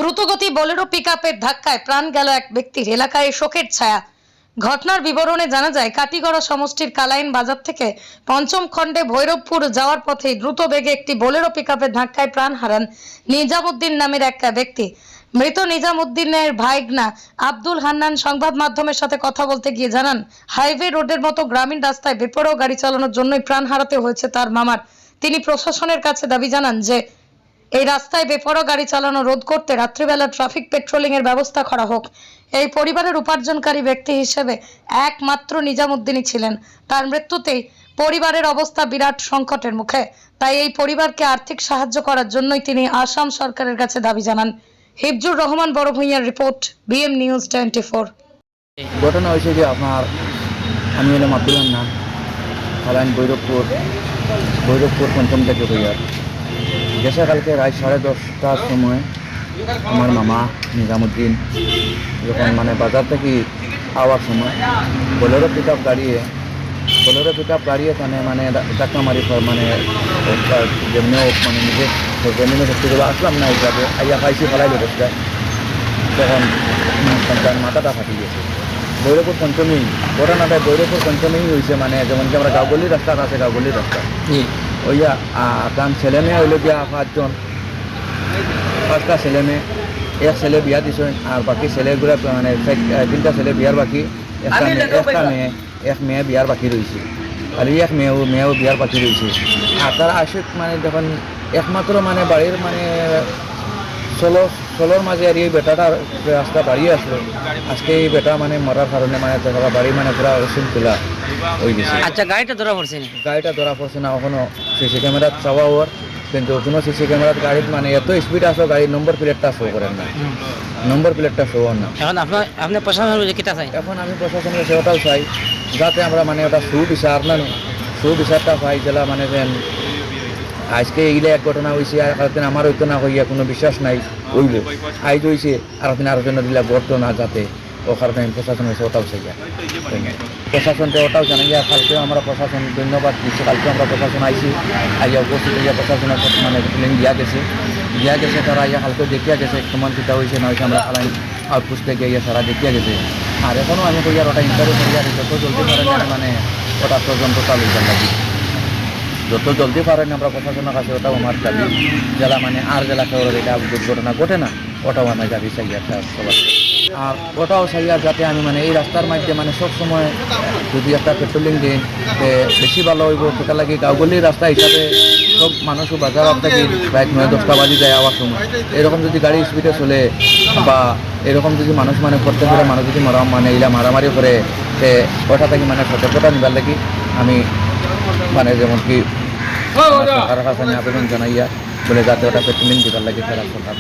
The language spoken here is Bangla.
দ্রুতগতি বোলেরো পিকআপের ধাক্কায় প্রাণ গেল এক ব্যক্তির। এলাকায় শোকের ছায়া। ঘটনার বিবরণে জানা যায়, কাটিগড়া সমষ্টির কালাইন বাজার থেকে পঞ্চম খণ্ডে ভৈরবপুর যাওয়ার পথে দ্রুত বেগে একটি বোলেরো পিকআপের ধাক্কায় প্রাণ হারান নিজামুদ্দিন নামের এক ব্যক্তি। মৃত নিজামুদ্দিনের ভাইগনা আব্দুল হান্নান সংবাদ মাধ্যমের সাথে কথা বলতে গিয়ে জানান, হাইওয়ে রোডের মতো গ্রামীণ রাস্তায় বেপরোয়া গাড়ি চালানোর জন্যই প্রাণ হারাতে হয়েছে তার মামার। তিনি প্রশাসনের কাছে দাবি জানান যে এই রাস্তায় বেপরোয়া গাড়ি চালানো রোধ করতে রাত্রিবেলা ট্রাফিক পেট্রোলিং এর ব্যবস্থা করা হোক। এই পরিবারের উপার্জনকারী ব্যক্তি হিসেবে একমাত্র নিজামুদ্দিনই ছিলেন। তার মৃত্যুতেই পরিবারের অবস্থা বিরাট সংকটের মুখে। তাই এই পরিবারকে আর্থিক সাহায্য করার জন্যই তিনি আসাম সরকারের কাছে দাবি জানান। হিফজুর রহমান বড় ভূঁইয়ার রিপোর্ট, বিএম নিউজ 24। ঘটনা হয়েছে যে আপনার আমি হলাম আব্দুল হান্নান, কালাইন ভৈরবপুর পঞ্চম থেকে হইয়ার গেছে কালকে রাত 10:30টার সময় আমার মামা নিজামুদ্দিন যখন বাজার থেকে আওয়ার সময় বোলেরো পিক আপ গাড়িয়ে ধাক্কা মারি যেমনি নিজে জমিনে ভর্তিগুলো আসলাম না হিসাবে আইয়া পাইছি ফেলাই ব্যবস্থায়, তখন তার মাথাটা ফাটি গেছে। ভৈরবপুর পঞ্চমী ঘটনাটায় ভৈরবপুর পঞ্চমী হয়েছে, যেমন কি আমরা গাঁওগলির রাস্তা আছে, গাঁওগলির রাস্তা ওইয়া তার ছেলে মেয়ে হইল গিয়া 5টা ছেলে মেয়ে, এক ছেলে বিয়া দিছে আর বাকি ছেলেগুলো 3টা ছেলে বিয়ার বাকি, এক মেয়ে বিয়ার বাকি রয়েছে, আর এক মেয়েও বিয়ার বাকি রয়েছে। আর তারা আসে যখন একমাত্র বাড়ির ষোলোর মাঝে আর এই বেটাটার রাস্তা বাড়িয়ে আসলো। আজকে এই বেটা মরার কারণে তারা বাড়ি পুরা রসুন তোলা হয়ে গেছে। আচ্ছা, গাড়িটা ধরা পড়ছে না? গাড়িটা ধরা পড়ছে না এখনো, সিসি ক্যামেরা চাওয়া ওর, কিন্তু কোনো সিসি ক্যামেরার গাড়ির এত স্পিড আসলো, গাড়ির নম্বর প্লেটটা শো করেন না, নম্বর প্লেটটা শো না। এখন আপনি প্রশাসনের কিটা চাই? এখন আমি প্রশাসনের সেটাও চাই যাতে আমরা ওটা সুবিচারটা পাই, জেলা যেন আজকে এইগুলো এক ঘটনা হয়েছে আর একদিন আমার হইতো না হইয়া কোনো বিশ্বাস নাই হইব, আইজ হয়েছে আর একদিন আরো জন্য দিলে ঘটতো না, যাতে ও কারণে আমি প্রশাসনের ওটাও চাই, প্রশাসনকে ওটাও জানাইয়া কালকেও আমরা প্রশাসন ধন্যবাদ দিচ্ছি। কালকে আমরা প্রশাসন আইছি, আইয়া উপস্থিত হইয়া প্রশাসনের ফিলিং দিয়া গেছে তারা আইয়া কালকে দেখিয়া গেছে কেমন চিন্তা হয়েছে না হয়েছে, আমরা কালাই আউটপোস্ট থেকে ইয়া সারা দেখিয়া গেছে। আর এখনও আমি কইয়ার ওটা ইন্টারভিউ করিয়া যত জলদি পারেন ওটা তদন্ত চালু লাগি, যত জলদি পারেন আমরা প্রশাসনের কাছে ওটাও আমার দাবি, যারা আর জেলা শহরের এটা দুর্ঘটনা ঘটে না ওটাও আমার দাবি চাই একটা সবার। আর ওটাও চাইয়া যাতে আমি এই রাস্তার মধ্যে সবসময় যদি একটা পেট্রোলিং দিন বেশি ভালো হইব, সেটা লাগে গাঁওগলির রাস্তা হিসাবে সব মানুষও বাজার থেকে প্রায় 9-10টা বাজি যায় আওয়ার সময়, এরকম যদি গাড়ি স্পিডে চলে বা এরকম যদি মানুষ করতে পারে, মানুষ যদি এগুলা মারামারি করে, ওটা থেকে সতর্কতা নিবার লাগি আমি যেমন কি সরকারের কাছে আমি আবেদন জানাইয়া বলে যাতে ওটা পেট্রোলিং দিবার লাগে তারা সরকার